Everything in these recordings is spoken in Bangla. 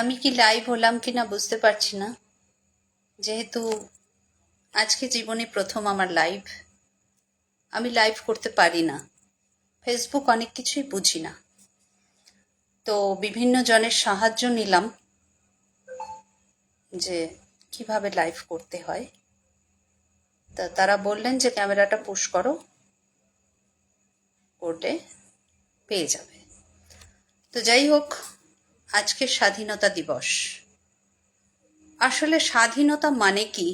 আমি কি লাইভ হলাম কিনা বুঝতে পারছি না, যেহেতু আজকে জীবনে প্রথম আমার লাইভ। আমি লাইভ করতে পারি না, ফেসবুক অনেক কিছুই বুঝি না। তো বিভিন্ন জনের সাহায্য নিলাম যে কিভাবে লাইভ করতে হয়। তা তারা বললেন যে ক্যামেরাটা পুশ করো, করলে পেয়ে যাবে। তো যাই হোক, আজকে স্বাধীনতা দিবস। আসলে স্বাধীনতা মানে কি?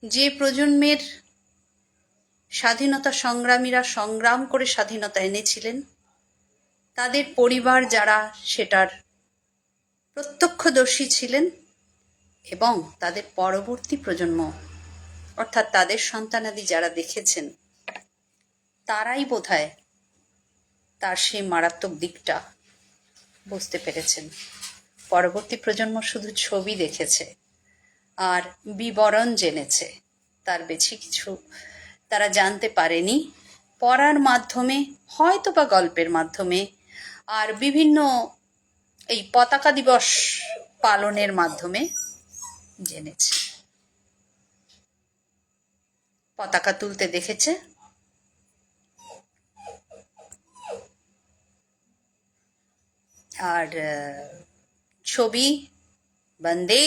যে প্রজন্মের স্বাধীনতা সংগ্রামীরা সংগ্রাম করে স্বাধীনতা এনেছিলেন, তাদের পরিবার যারা সেটার প্রত্যক্ষদর্শী ছিলেন, এবং তাদের পরবর্তী প্রজন্ম অর্থাৎ তাদের সন্তানাদি যারা দেখেছেন, তারাই বোধহয় তার সেই মারাত্মক দিকটা বুঝতে পেরেছেন। পরবর্তী প্রজন্ম শুধু ছবি দেখেছে আর বিবরণ জেনেছে, তার বেশি কিছু তারা জানতে পারেনি। পড়ার মাধ্যমে, হয়তো বা গল্পের মাধ্যমে, আর বিভিন্ন এই পতাকা দিবস পালনের মাধ্যমে জেনেছে। পতাকা তুলতে দেখেছে, আর ছবি বন্দে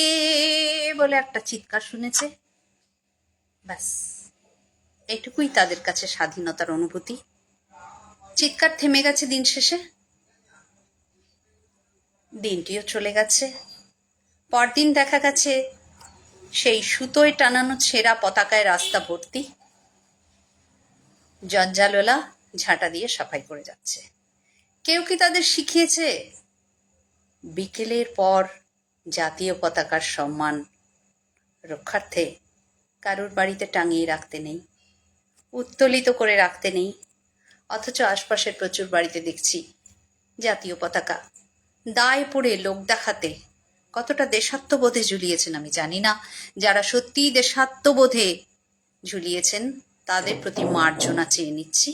বলে একটা চিৎকার শুনেছে। ব্যাস, এটুকুই তাদের কাছে স্বাধীনতার অনুভূতি। চিৎকার থেমে গেছে দিন শেষে, দিনটিও চলে গেছে। পরদিন দেখা গেছে সেই সুতোয় টানানো ছেঁড়া পতাকায় রাস্তা ভর্তি, জঞ্জালওয়ালা ঝাঁটা দিয়ে সাফাই করে যাচ্ছে। কেউ কি তাদের শিখিয়েছে বিকেলের পর জাতীয় পতাকার সম্মান রক্ষার্থে কারুর বাড়িতে টাঙিয়ে রাখতে নেই, উত্তোলিত করে রাখতে নেই? অথচ আশপাশের প্রচুর বাড়িতে দেখছি জাতীয় পতাকা দায় পড়ে লোক দেখাতে। কতটা দেশাত্মবোধে ঝুলিয়েছেন আমি জানি না, যারা সত্যিই দেশাত্মবোধে ঝুলিয়েছেন তাদের প্রতি মার্জনা চেয়ে নিচ্ছি।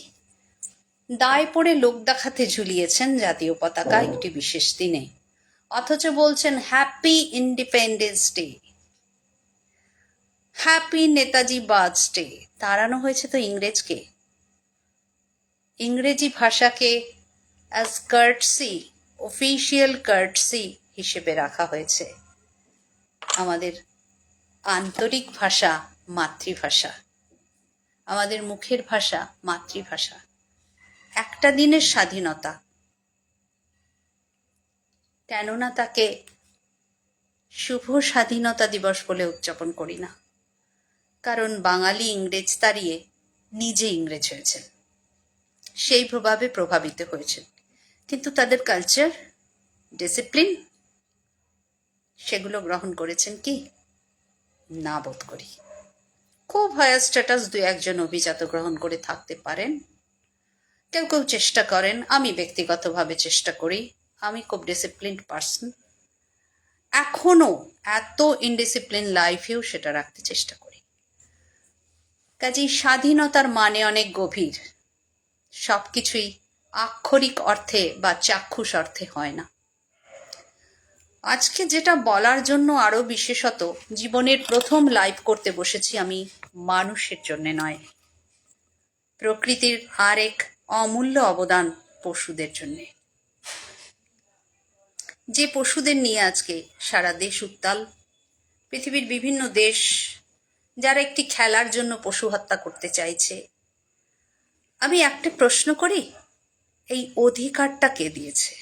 দায় পড়ে লোক দেখাতে ঝুলিয়েছেন জাতীয় পতাকা একটি বিশেষ দিনে, অথচ বলছেন happy independence day, happy Netaji birthday. তাড়ানো হয়েছে তো ইংরেজকে, ইংরেজি ভাষাকে অ্যাজ কার্টসি, অফিসিয়াল কার্টসি হিসেবে রাখা হয়েছে। আমাদের আন্তরিক ভাষা মাতৃভাষা, আমাদের মুখের ভাষা মাতৃভাষা। একটা দিনের স্বাধীনতা, কেননা তাকে শুভ স্বাধীনতা দিবস বলে উদযাপন করি না? কারণ বাঙালি ইংরেজ তাড়িয়ে নিজে ইংরেজ হয়েছেন, সেই প্রভাবে প্রভাবিত হয়েছেন। কিন্তু তাদের কালচার, ডিসিপ্লিন, সেগুলো গ্রহণ করেছেন কি না বোধ করি। খুব হায়ার স্ট্যাটাস দু একজন অভিজাত গ্রহণ করে থাকতে পারেন, কেউ কেউ চেষ্টা করেন। আমি ব্যক্তিগতভাবে চেষ্টা করি, আমি খুব ডিসিপ্লিনড পার্সন। এখনো এত ইনডিসিপ্লিন লাইফেও সেটা রাখতে চেষ্টা করি। কাজেই স্বাধীনতার মানে অনেক গভীর, সব কিছুই আক্ষরিক অর্থে বা চাক্ষুষ অর্থে হয় না। আজকে যেটা বলার জন্য আরো বিশেষত জীবনের প্রথম লাইভ করতে বসেছি আমি, মানুষের জন্য নয়, প্রকৃতির আর এক অমূল্য অবদান পশুদের জন্য। যে পশুদের নিয়ে আজকে সারা দেশ উত্তাল, পৃথিবীর বিভিন্ন দেশ যারা একটি খেলার জন্য পশু হত্যা করতে চাইছে। আমি একটা প্রশ্ন করি, এই অধিকারটা কে দিয়েছে?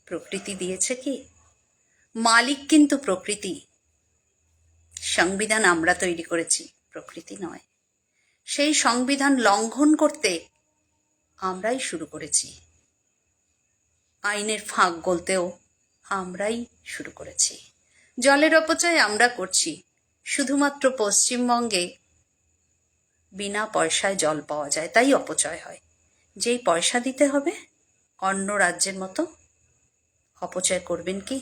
প্রকৃতি দিয়েছে কি? মালিক কিন্তু প্রকৃতি। সংবিধান আমরা তৈরি করেছি, প্রকৃতি নয়। সেই সংবিধান লঙ্ঘন করতে আমরাই শুরু করেছি, আইনের ফাঁক গলতেও আমরাই শুরু করেছি। জলের অপচয় আমরা করছি, শুধুমাত্র পশ্চিমবঙ্গে বিনা পয়সায় জল পাওয়া যায় তাই অপচয় হয়। যেই পয়সা দিতে হবে অন্য রাজ্যের মতো অপচয় করবেন কি?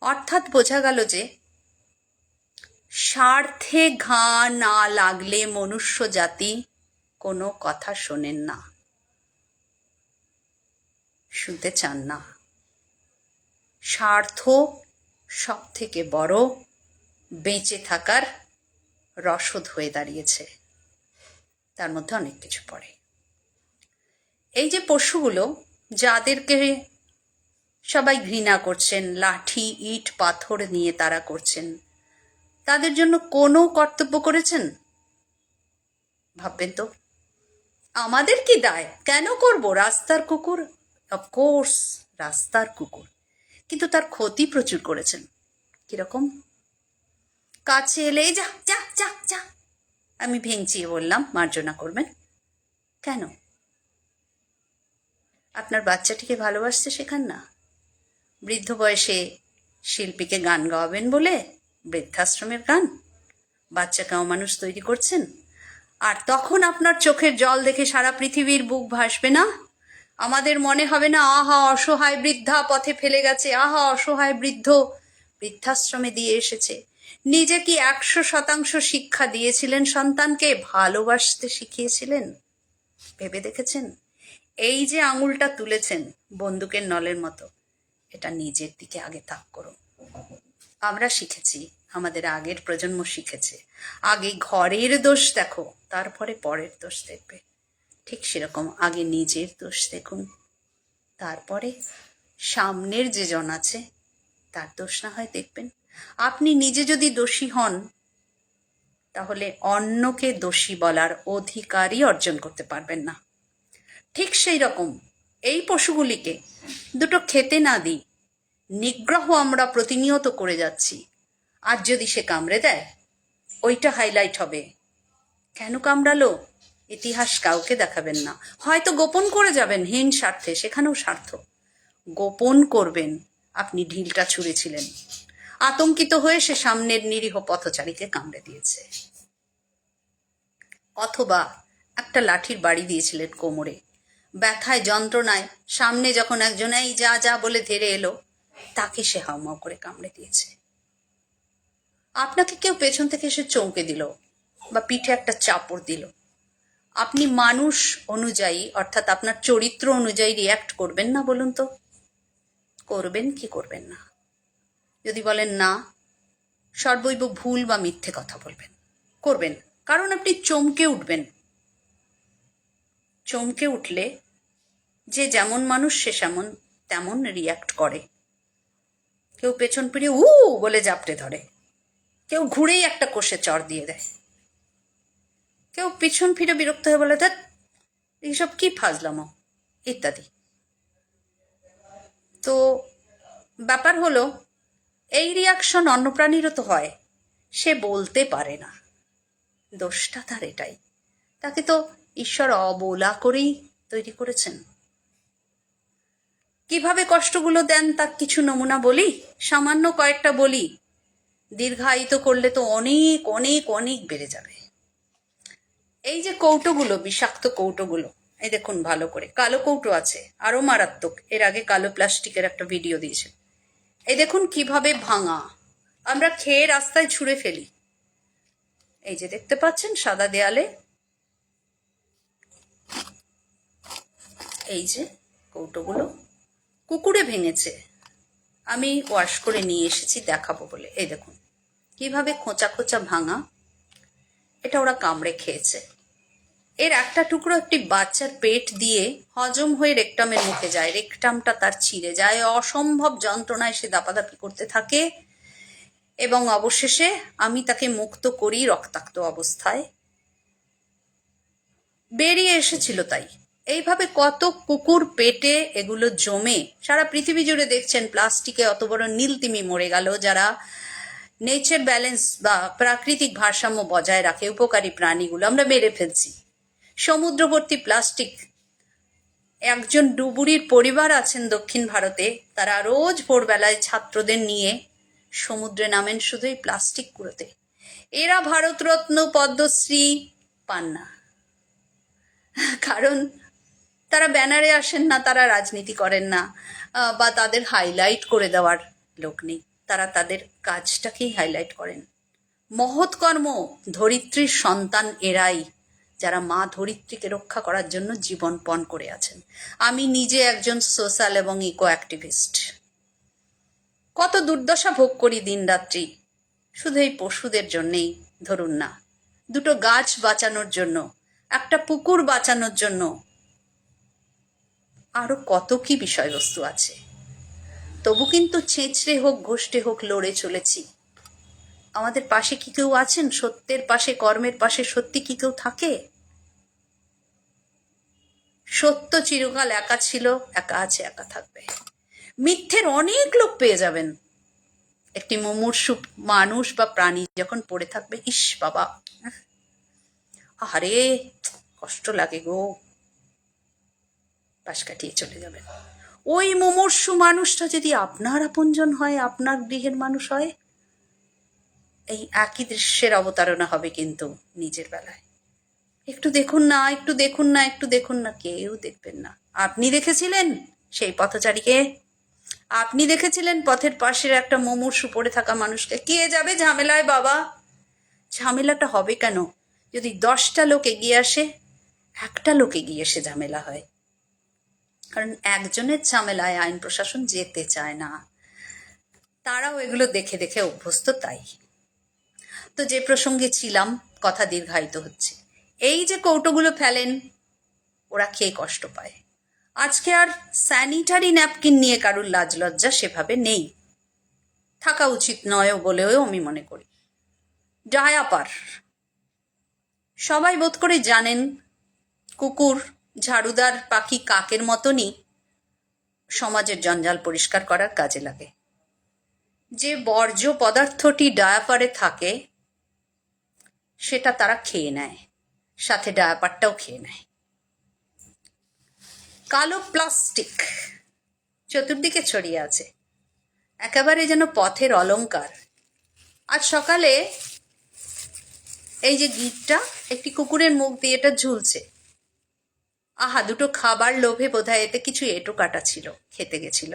অর্থাৎ বোঝা গেল যে স্বার্থে ঘা না লাগলে মনুষ্য জাতি কোনো কথা শোনেন না, শুনতে চান না। স্বার্থ সব থেকে বড় বেঁচে থাকার রসদ হয়ে দাঁড়িয়েছে। তার মধ্যে অনেক কিছু পড়ে। এই যে পশুগুলো যাদেরকে সবাই ঘৃণা করছেন, লাঠি ইট পাথর নিয়ে তারা করছেন, তাদের জন্য কোনো কর্তব্য করেছেন? ভাববেন তো। আমাদের কি দায়? কেন করব? রাস্তার কুকুর, অফকোর্স রাস্তার কুকুর, কিন্তু তার ক্ষতি প্রচুর করেছেন। কিরকম? কাছে এলে যা যা যা যা, আমি ভেঙচিয়ে বললাম, মার্জনা করবেন। কেন? আপনার বাচ্চাটিকে ভালোবাসতে শেখান না? বৃদ্ধ বয়সে শিল্পীকে গান গাওয়াবেন বলে বৃদ্ধাশ্রমের গান, বাচ্চাকে অমানুষ তৈরি করছেন। আর তখন আপনার চোখের জল দেখে সারা পৃথিবীর বুক ভাসবে না? আমাদের মনে হবে না, আহা অসহায় বৃদ্ধা পথে ফেলে গেছে, আহা অসহায় বৃদ্ধ বৃদ্ধাশ্রমে দিয়ে এসেছে। নিজে কি 100% শিক্ষা দিয়েছিলেন সন্তানকে? ভালোবাসতে শিখিয়েছিলেন? ভেবে দেখেছেন? এই যে আঙুলটা তুলেছেন বন্দুকের নলের মতো, এটা নিজের দিকে আগে তাক করুন। আমরা শিখেছি, আমাদের আগের প্রজন্ম শিখেছে, আগে ঘরের দোষ দেখো, তারপরে পরের দোষ দেখবে। ঠিক সেরকম আগে নিজের দোষ দেখুন, তারপরে সামনের যে জন আছে তার দোষ না হয় দেখবেন। আপনি নিজে যদি দোষী হন, তাহলে অন্যকে দোষী বলার অধিকারই অর্জন করতে পারবেন না। ঠিক সেই রকম এই পশুগুলিকে দুটো খেতে না দিই, নিগ্রহ আমরা প্রতিনিয়ত করে যাচ্ছি, আর যদি সে কামড়ে দেয়, ওইটা হাইলাইট হবে। কেন কামড়ালো? ইতিহাস কাউকে দেখাবেন না, হয়তো গোপন করে যাবেন হীন স্বার্থে, সেখানেও স্বার্থ। গোপন করবেন আপনি ঢিলটা ছুঁড়েছিলেন, আতঙ্কিত হয়ে সে সামনের নিরীহ পথচারীকে কামড়ে দিয়েছে। অথবা একটা লাঠির বাড়ি দিয়েছিলেন কোমরে, ব্যথায় যন্ত্রণায় সামনে যখন একজন এই যা যা বলে ধেরে এলো, তাকে সে হাউমাউ করে কামড়ে দিয়েছে। আপনাকে কেউ পেছন থেকে এসে চমকে দিল বা পিঠে একটা চাপড় দিল, আপনি মানুষ অনুযায়ী অর্থাৎ আপনার চরিত্র অনুযায়ী রিয়াক্ট করবেন না? বলুন তো, করবেন কি করবেন না? যদি বলেন না, সর্বৈব ভুল বা মিথ্যে কথা বলবেন। করবেন, কারণ আপনি চমকে উঠবেন। চমকে উঠলে যে যেমন মানুষ সে তেমন রিয়াক্ট করে। কেউ পেছন ফিরে বলে জাপটে ধরে, কেউ ঘুরেই একটা কষে চড় দিয়ে দেয়, কেউ পিছন ফিরে বিরক্ত হয়ে বলে ধ্যাৎ এইসব কি ফাজলামো ইত্যাদি। তো ব্যাপার হলো, এই রিয়াকশন অন্য প্রাণীরও তো হয়, সে বলতে পারে না, দোষটা তার এটাই। তাকে তো ঈশ্বর অবলা করেই তৈরি করেছেন। কিভাবে কষ্টগুলো দেন তার কিছু নমুনা বলি, সামান্য কয়েকটা বলি, দীর্ঘায়িত করলে তো অনেক অনেক অনেক বেড়ে যাবে। এই যে কৌটোগুলো, বিষাক্ত কৌটোগুলো, এই দেখুন ভালো করে, কালো কৌটো আছে আরো মারাত্মক, এর আগে কালো প্লাস্টিকের একটা ভিডিও দিয়েছে। এই দেখুন কিভাবে ভাঙা, আমরা খেয়ে রাস্তায় ছুঁড়ে ফেলি। এই যে দেখতে পাচ্ছেন সাদা দেয়ালে, এই যে কৌটোগুলো কুকুরে ভেঙেছে, আমি ওয়াশ করে নিয়ে এসেছি দেখাবো বলে। এই দেখুন কিভাবে খোঁচা খোঁচা ভাঙা, এটা ওরা কামড়ে খেয়েছে। এর একটা টুকরো একটি বাচ্চার পেট দিয়ে হজম হয়ে রেকটামের মুখে যায়, রেকটামটা তার ছিঁড়ে যায়, অসম্ভব যন্ত্রণায় সে দাপাদাপি করতে থাকে, এবং অবশেষে আমি তাকে মুক্ত করি রক্তাক্ত অবস্থায়, বেরিয়ে এসেছিল। তাই এইভাবে কত কুকুর পেটে এগুলো জমে সারা পৃথিবী জুড়ে দেখছেন প্লাস্টিকে অত বড় নীলতিমি মরে গেল, যারা নেচার ব্যালেন্স বা প্রাকৃতিক ভারসাম্য বজায় রাখে, উপকারী প্রাণীগুলো আমরা মেরে ফেলছি। সমুদ্রবর্তী প্লাস্টিক, একজন ডুবুরির পরিবার আছেন দক্ষিণ ভারতে, তারা রোজ ভোরবেলায় ছাত্রদের নিয়ে সমুদ্রে নামেন শুধুই প্লাস্টিক কুড়োতে। এরা ভারতরত্ন পদ্মশ্রী পান না, কারণ তারা ব্যানারে আসেন না, তারা রাজনীতি করেন না, বা তাদের হাইলাইট করে দেওয়ার লোক নেই, তারা তাদের কাজটাকেই হাইলাইট করেন। মহৎ কর্ম, ধরিত্রীর সন্তান এরাই, যারা মা ধরিত্রীকে রক্ষা করার জন্য জীবন পণ করে আছেন। আমি নিজে একজন সোশ্যাল এবং ইকো অ্যাক্টিভিস্ট। কত দুর্দশা ভোগ করি দিনরাত্রি শুধু এই পশুদের জন্যেই, ধরুন না, দুটো গাছ বাঁচানোর জন্য, একটা পুকুর বাঁচানোর জন্য, আরো কত কি বিষয়বস্তু আছে। তবু কিন্তু ছেঁচড়ে হোক ঘষটে হোক লড়ে চলেছি। আমাদের পাশে কি কেউ আছেন? সত্যের পাশে, কর্মের পাশে সত্যি কি কেউ থাকে? সত্য চিরকাল একা ছিল, একা আছে, একা থাকবে। মিথ্যের অনেক লোক পেয়ে যাবেন। একটি মুমূর্ষু মানুষ বা প্রাণী যখন পড়ে থাকবে, ইস বাবা, আরে কষ্ট লাগে গো, পাশ কাটিয়ে চলে যাবেন। ওই মুমূর্ষু মানুষটা যদি আপনার আপনজন হয়, আপনার গৃহের মানুষ হয়, এই একই দৃশ্যের অবতারণা হবে কিন্তু নিজের বেলায়। একটু দেখুন না, একটু দেখুন না, একটু দেখুন না, কেউ দেখবেন না। আপনি দেখেছিলেন সেই পথচারীকে? আপনি দেখেছিলেন পথের পাশের একটা মুমূর্ষু পড়ে থাকা মানুষকে? কে যাবে ঝামেলায় বাবা? ঝামেলাটা হবে কেন? যদি 10টা লোক এগিয়ে আসে, একটা লোক এগিয়ে এসে ঝামেলা হয়। কারণ একজনের ঝামেলায় আইন প্রশাসন যেতে চায় না, তারাও এগুলো দেখে দেখে অভ্যস্ত। তাই তো যে প্রসঙ্গে ছিলাম, কথা দীর্ঘায়িত হচ্ছে। এই যে কৌটোগুলো ফেলেন, ওরা খেয়ে কষ্ট পায়। আজকে আর স্যানিটারি ন্যাপকিন নিয়ে কারুর লাজ লজ্জা সেভাবে নেই, থাকা উচিত নয় বলেও আমি মনে করি। ডায়াপার সবাই বোধ করে জানেন, কুকুর, ঝাড়ুদার, পাখি, কাকের মতনই সমাজের জঞ্জাল পরিষ্কার করার কাজে লাগে। যে বর্জ্য পদার্থটি ডায়াপারে থাকে সেটা তারা খেয়ে নেয়, সাথে ডায়াপারটাও খেয়ে নেয়। কালো প্লাস্টিক চতুর্দিকে ছড়িয়ে আছে, একেবারে যেন পথের অলংকার। আজ সকালে এই যে গিটটা একটি কুকুরের মুখ দিয়ে এটা ঝুলছে। আহা, দুটো খাবার লোভে বোধহয় এতে কিছু এঁটো কাটা ছিল, খেতে গেছিল,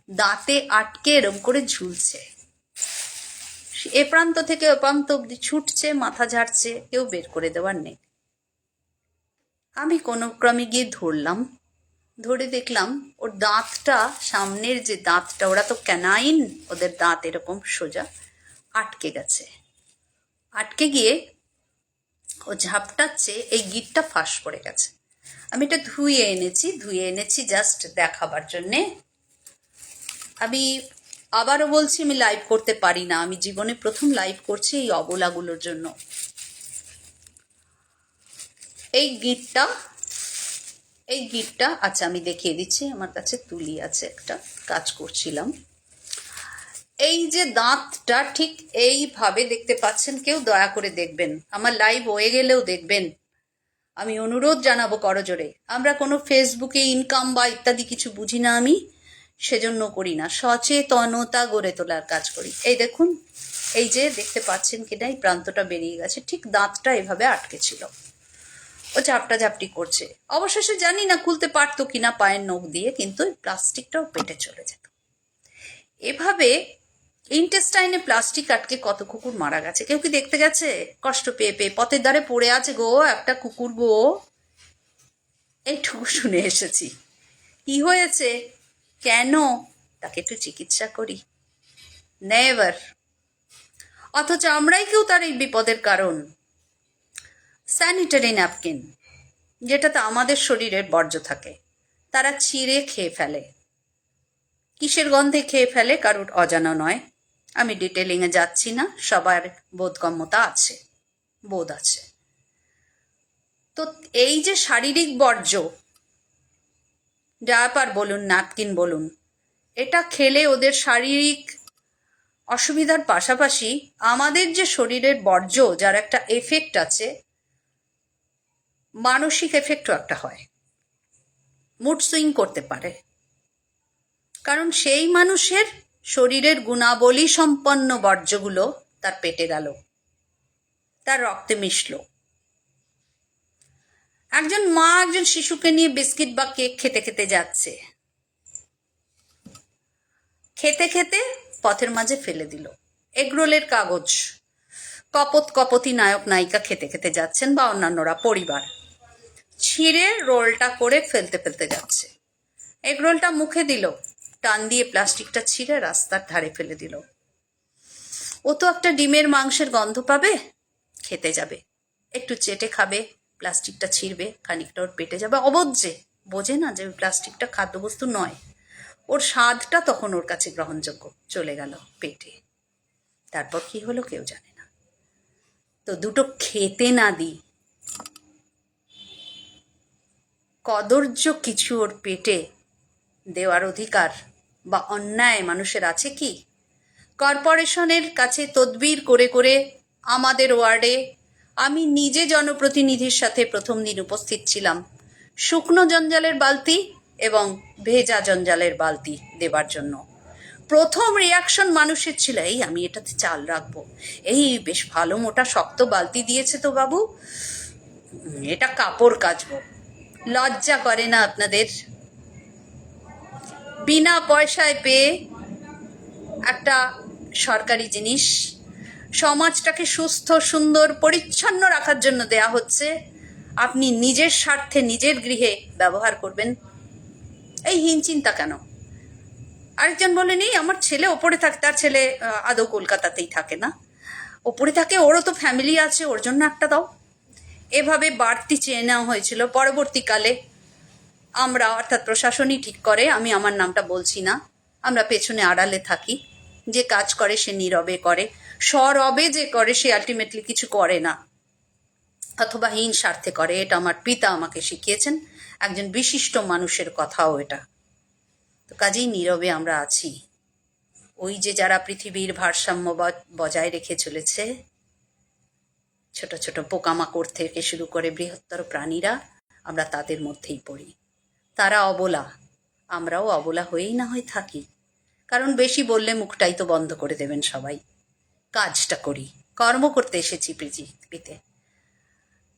দাঁতে আটকে এরম করে ঝুলছে। এ প্রান্ত থেকে ও প্রান্ত অব্দি ছুটছে, মাথা ঝাড়ছে, কেউ বের করে দেওয়ার নেই। আমি কোনো ক্রমে গিয়ে ধরলাম, ধরে দেখলাম ওর দাঁতটা, সামনের যে দাঁতটা, ওরা তো ক্যানাইন, ওদের দাঁত এরকম সোজা আটকে গেছে। আটকে গিয়ে ও ঝাপটাচ্ছে, এই গিটটা ফাঁস পড়ে গেছে। আমি এটা ধুয়ে এনেছি জাস্ট দেখাবার জন্যে। আমি আবারও বলছি, আমি লাইভ করতে পারি না, আমি জীবনে প্রথম লাইভ করছি এই অবলাগুলোর জন্য। এই গিটটা আচ্ছা আমি দেখিয়ে দিচ্ছি, আমার কাছে তুলি আছে, একটা কাজ করছিলাম। এই যে দাঁতটা ঠিক এইভাবে দেখতে পাচ্ছেন, কেউ দয়া করে দেখবেন, আমার লাইভ হয়ে গেলেও দেখবেন। আমি অনুরোধ জানাবো করজোরে। আমরা কোনো ফেসবুকে ইনকাম বা ইত্যাদি কিছু বুঝি না, আমি সেজন্য করি না, সচেতনতা গড়ে তোলার কাজ করি। এই দেখুন, এই যে দেখতে পাচ্ছেন কিনা, এই প্রান্তটা বেরিয়ে গেছে, ঠিক দাঁতটা এভাবে আটকে ছিল। ও ঝাপটি করছে, অবশেষে জানি না খুলতে পারতো কিনা পায়ের নখ দিয়ে, কিন্তু প্লাস্টিকটাও পেটে চলে যেত। এভাবে ইন্টেস্টাইনে প্লাস্টিক আটকে কত কুকুর মারা গেছে। কেউ কি দেখতে গেছে? কষ্ট পেয়ে পেয়ে পথের ধারে পড়ে আছে গো একটা কুকুর গো, এইটুকু শুনে এসেছি। কি হয়েছে, কেন, তাকে একটু চিকিৎসা করি? নেভার। অথচ আমরাই কেউ তার এই বিপদের কারণ। স্যানিটারি ন্যাপকিন, যেটাতে আমাদের শরীরের বর্জ্য থাকে, তারা ছিঁড়ে খেয়ে ফেলে। কিসের গন্ধে খেয়ে ফেলে কারুর অজানা নয়, আমি ডিটেলিংয়ে যাচ্ছি না, সবার বোধগম্যতা আছে, বোধ আছে। তো এই যে শারীরিক বর্জ্য, ডায়াপার বলুন, ন্যাপকিন বলুন, এটা খেলে ওদের শারীরিক অসুবিধার পাশাপাশি আমাদের যে শরীরের বর্জ্য, যার একটা এফেক্ট আছে, মানসিক এফেক্টও একটা হয়, মুড সুইং করতে পারে। কারণ সেই মানুষের শরীরের গুণাবলী সম্পন্ন বর্জ্যগুলো তার পেটে গেল, তার রক্তে মিশল। একজন মা একজন শিশুকে নিয়ে বিস্কিট বা কেক খেতে খেতে যাচ্ছে, খেতে খেতে পথের মাঝে ফেলে দিল এগরোলের কাগজ। কপতি নায়ক নায়িকা খেতে খেতে যাচ্ছেন, বা অন্যান্যরা, পরিবার, ছিঁড়ে রোলটা করে ফেলতে ফেলতে যাচ্ছে, এগরোলটা মুখে দিল, টান দিয়ে প্লাস্টিকটা ছিঁড়ে রাস্তার ধারে ফেলে দিল। ও তো একটা ডিমের মাংসের গন্ধ পাবে, খেতে যাবে, একটু চেটে খাবে, প্লাস্টিকটা ছিঁড়বে, খানিকটা ওর পেটে যাবে, অবুঝ যে, বোঝে না যে ওই প্লাস্টিকটা খাদ্যবস্তু নয়। ওর স্বাদটা তখন ওর কাছে গ্রহণযোগ্য, চলে গেল পেটে। তারপর কি হলো কেউ জানে না। তো দুটো খেতে না দিই, কদর্য কিছু ওর পেটে দেওয়ার অধিকার বা অন্যায় মানুষের আছে কি? কর্পোরেশনের কাছে তদবির করে করে আমাদের ওয়ার্ডে আমি নিজে জনপ্রতিনিধির সাথে প্রথম দিন উপস্থিত ছিলাম শুকনো জঞ্জালের বালতি এবং ভেজা জঞ্জালের বালতি দেবার জন্য। প্রথম রিয়াকশন মানুষের ছিল, এই আমি এটাতে চাল রাখবো, এই বেশ ভালো মোটা শক্ত বালতি দিয়েছে তো বাবু, এটা কাপড় কাচবো। লজ্জা করে না আপনাদের? বিনা পয়সায় পেয়ে একটা সরকারি জিনিস সমাজটাকে সুস্থ সুন্দর পরিচ্ছন্ন রাখার জন্য দেয়া হচ্ছে, আপনি নিজের স্বার্থে নিজের গৃহে ব্যবহার করবেন, এই হিনচিন্তা কেন? আরেকজন বলেন, এই আমার ছেলে ওপরে থাকে, তার ছেলে আদৌ কলকাতাতেই থাকে না, ওপরে থাকে, ওরও তো ফ্যামিলি আছে, ওর জন্য একটা দাও। এভাবে বাড়তি চেয়ে নেওয়া হয়েছিল। পরবর্তীকালে আমরা, অর্থাৎ প্রশাসনই ঠিক করে, আমি আমার নামটা বলছি না, আমরা পেছনে আড়ালে থাকি, যে কাজ করে সে নীরবে করে, সরবে যে করে সে আলটিমেটলি কিছু করে না, অথবা হীন স্বার্থে করে। এটা আমার পিতা আমাকে শিখিয়েছেন, একজন বিশিষ্ট মানুষের কথাও এটা। তো কাজেই নীরবে আমরা আছি। ওই যে যারা পৃথিবীর ভারসাম্য বজায় রেখে চলেছে, ছোট ছোট পোকামাকড় থেকে শুরু করে বৃহত্তর প্রাণীরা, আমরা তাদের মধ্যেই পড়ি। তারা অবলা, আমরাও অবলা হয়েই না হয় থাকি, কারণ বেশি বললে মুখটাই তো বন্ধ করে দেবেন সবাই। কাজটা করি, কর্ম করতে এসেছি পৃথিবীতে।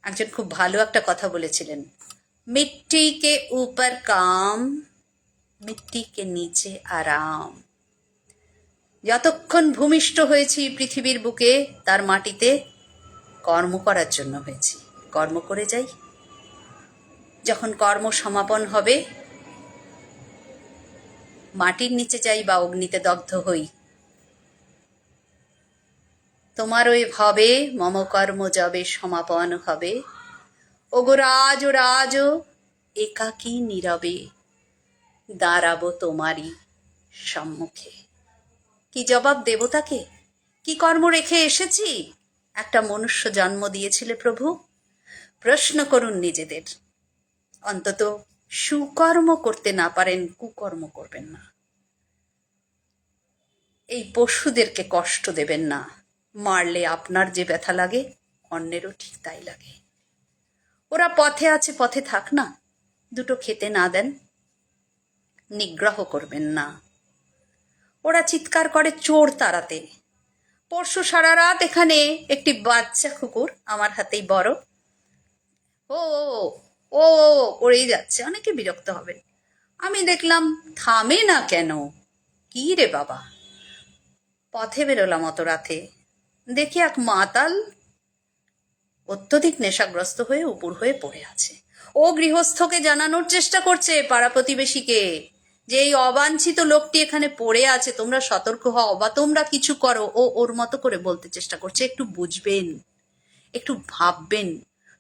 একজন খুব ভালো একটা কথা বলেছিলেন, মিট্টি কে উপর কাম, মিট্টি কে নিচে আরাম। যতক্ষণ ভূমিষ্ঠ হয়েছি পৃথিবীর বুকে, তার মাটিতে কর্ম করার জন্য হয়েছি, কর্ম করে যাই। যখন কর্ম সমাপন হবে, মাটির নিচে যাই বা অগ্নিতে দগ্ধ হই। তোমার ওই ভাবে মম কর্ম যবে সমাপন হবে, ওগো রাজ ও রাজ একাকী নীরবে দাঁড়াবো তোমারই সম্মুখে। কি জবাব দেব তাকে? কি কর্ম রেখে এসেছি? একটা মনুষ্য জন্ম দিয়েছিলে প্রভু, প্রশ্ন করুন নিজেদের। অন্তত সুকর্ম করতে না পারেন, কুকর্ম করবেন না। এই পশুদেরকে কষ্ট দেবেন না, মারলে আপনার যে ব্যথা লাগে অন্যেরও ঠিক তাই লাগে। ওরা পথে আছে, পথে থাক না, দুটো খেতে না দেন, নিগ্রহ করবেন না। ওরা চিৎকার করে চোর তাড়াতে। পরশু সারা রাত এখানে একটি বাচ্চা কুকুর, আমার হাতেই বড়, ও ও করেই যাচ্ছে। অনেকে বিরক্ত হবেন, আমি দেখলাম থামে না কেন, কি রে বাবা। পথে বেরোলাম অত রাতে, দেখি এক মাতাল অত্যধিক নেশাগ্রস্ত হয়ে উপুর হয়ে পড়ে আছে। ও গৃহস্থকে জানানোর চেষ্টা করছে, পাড়া প্রতিবেশীকে, যে এই অবাঞ্ছিত লোকটি এখানে পড়ে আছে, তোমরা সতর্ক হও বা তোমরা কিছু করো। ও ওর মতো করে বলতে চেষ্টা করছে, একটু বুঝবেন, একটু ভাববেন।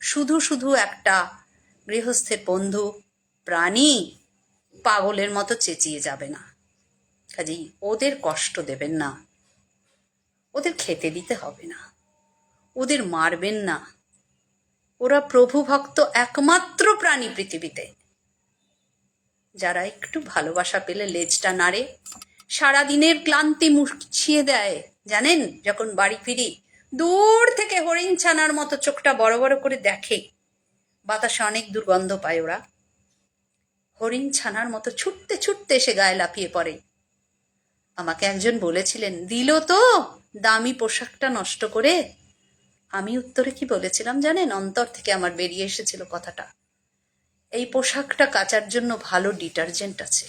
শুধু শুধু একটা গৃহস্থের বন্ধু প্রাণী পাগলের মতো চেঁচিয়ে যাবে না। কাজেই ওদের কষ্ট দেবেন না, ওদের খেতে দিতে হবে না, ওদের মারবেন না। ওরা প্রভু ভক্ত একমাত্র প্রাণী পৃথিবীতে যারা একটু ভালোবাসা পেলে লেজটা নাড়ে, সারাদিনের ক্লান্তি মুছিয়ে দেয়। জানেন, যখন বাড়ি ফিরি দূর থেকে হরিণ ছানার মতো চোখটা বড় বড় করে দেখে, বাতাসে অনেক দুর্গন্ধ পায় ওরা, হরিণ ছানার মতো ছুটতে ছুটতে এসে গায়ে লাফিয়ে পড়ে। আমাকে একজন বলেছিলেন, দিল তো দামি পোশাকটা নষ্ট করে। আমি উত্তরে কি বলেছিলাম জানেন? অন্তর থেকে আমার বেরিয়ে এসেছিল কথাটা, এই পোশাকটা কাচার জন্য ভালো ডিটারজেন্ট আছে,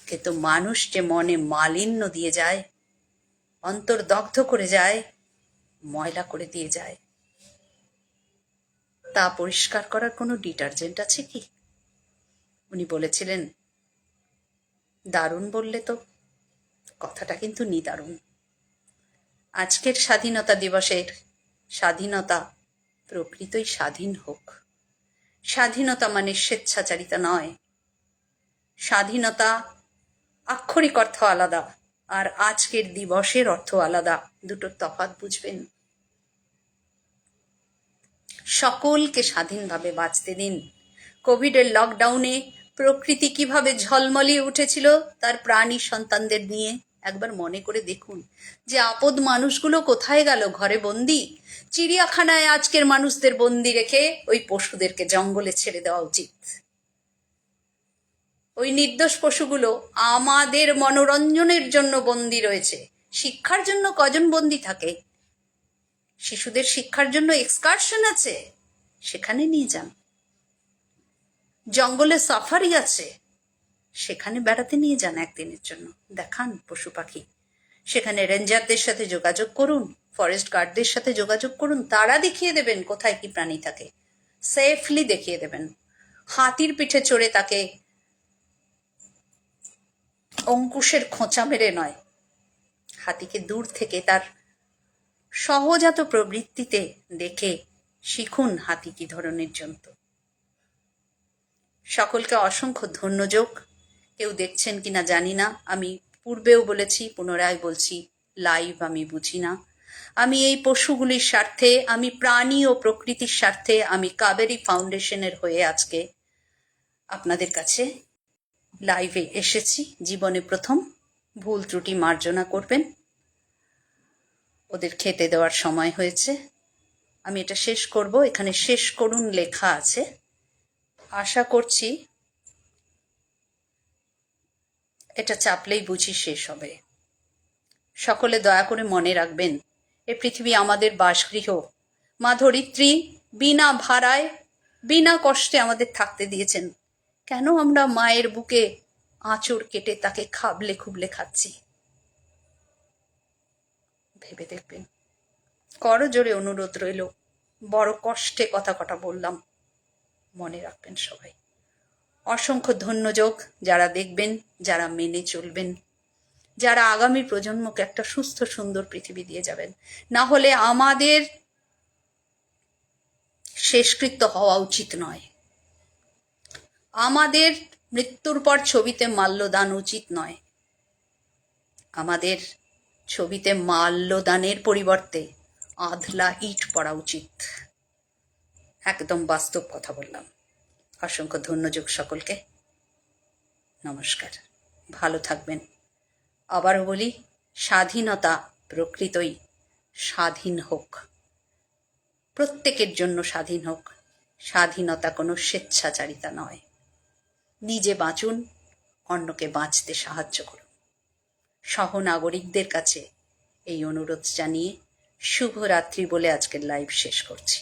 কিন্তু মানুষ যে মনে মালিন্য দিয়ে যায়, অন্তর দগ্ধ করে যায়, ময়লা করে দিয়ে যায়, তা পরিষ্কার করার কোনো ডিটারজেন্ট আছে কি? উনি বলেছিলেন, দারুণ বললে তো, কথাটা কিন্তু নিদারুণ। আজকের স্বাধীনতা দিবসের স্বাধীনতা প্রকৃতই স্বাধীন হোক। স্বাধীনতা মানে স্বেচ্ছাচারিতা নয়। স্বাধীনতা আক্ষরিক অর্থ আলাদা, আর আজকের দিবসের অর্থ আলাদা। দুটোর তফাৎ বুঝবেন। সকলকে স্বাধীনভাবে বাঁচতে দিন। কোভিডের লকডাউনে প্রকৃতি কিভাবে ঝলমলিয়ে উঠেছিল তার প্রাণী সন্তানদের নিয়ে। একবার মনে করে দেখুন যে আপদ মানুষগুলো কোথায় গেল? ঘরে বন্দি। চিড়িয়াখানায় আজকের মানুষদের বন্দি রেখে ওই পশুদেরকে জঙ্গলে ছেড়ে দেওয়া উচিত। ওই নির্দোষ পশুগুলো আমাদের মনোরঞ্জনের জন্য বন্দি রয়েছে। শিক্ষার জন্য কজন বন্দি থাকে? শিশুদের শিক্ষার জন্য এক্সকারশন আছে, সেখানে নিয়ে যান। জঙ্গলে সাফারি আছে, সেখানে বেড়াতে নিয়ে যান একদিনের জন্য, দেখান পশু পাখি। সেখানে রেঞ্জারদের সাথে যোগাযোগ করুন, ফরেস্ট গার্ডদের সাথে যোগাযোগ করুন, তারা দেখিয়ে দেবেন কোথায় কি প্রাণী থাকে, সেফলি দেখিয়ে দেবেন। হাতির পিঠে চড়ে তাকে অঙ্কুশের খোঁচা মেরে নয়, হাতিকে দূর থেকে তার সহজাত প্রবৃত্তিতে দেখে শিখুন হাতি কি ধরনের জন্তু। সকলকে অসংখ্য ধন্যযোগ। কেউ দেখছেন কিনা জানি না, আমি পূর্বেও বলেছি, পুনরায় বলছি, লাইভ আমি বুঝি না। আমি এই পশুগুলির স্বার্থে, আমি প্রাণী ও প্রকৃতির স্বার্থে, আমি কাবেরী ফাউন্ডেশনের হয়ে আজকে আপনাদের কাছে লাইভে এসেছি। জীবনে প্রথম, ভুল ত্রুটি মার্জনা করবেন। ওদের খেতে দেওয়ার সময় হয়েছে, আমি এটা শেষ করব। এখানে শেষ করুন লেখা আছে। আশা করছি এটা চাপলেই বুঝি শেষ হবে। সকলে দয়া করে মনে রাখবেন, এ পৃথিবী আমাদের বাসগৃহ। মা ধরিত্রী বিনা ভাড়ায়, বিনা কষ্টে আমাদের থাকতে দিয়েছেন। কেন আমরা মায়ের বুকে আঁচড় কেটে তাকে খাবলে খুবলে খাচ্ছি? ভেবে দেখবেন। করজোড়ে অনুরোধ রইল, বড় কষ্টে কথা বললাম, মনে রাখবেন সবাই। অসংখ্য ধন্যযোগ যারা দেখবেন, যারা মেনে চলবেন, যারা আগামী প্রজন্মকে একটা সুস্থ সুন্দর পৃথিবী দিয়ে যাবেন। না হলে আমাদের শেষকৃত্য হওয়া উচিত নয়। আমাদের মৃত্যুর পর ছবিতে মাল্যদান উচিত নয়। আমাদের ছবিতে মাল্যদানের পরিবর্তে আধলা ইট পড়া উচিত। একদম বাস্তব কথা বললাম। অসংখ্য ধন্যযোগ সকলকে। নমস্কার, ভালো থাকবেন। আবারও বলি, স্বাধীনতা প্রকৃতই স্বাধীন হোক, প্রত্যেকের জন্য স্বাধীন হোক। স্বাধীনতা কোনো স্বেচ্ছাচারিতা নয়। নিজে বাঁচুন, অন্যকে বাঁচতে সাহায্য করুন। সহনাগরিকদের কাছে এই অনুরোধ জানিয়ে শুভরাত্রি বলে আজকের লাইভ শেষ করছি।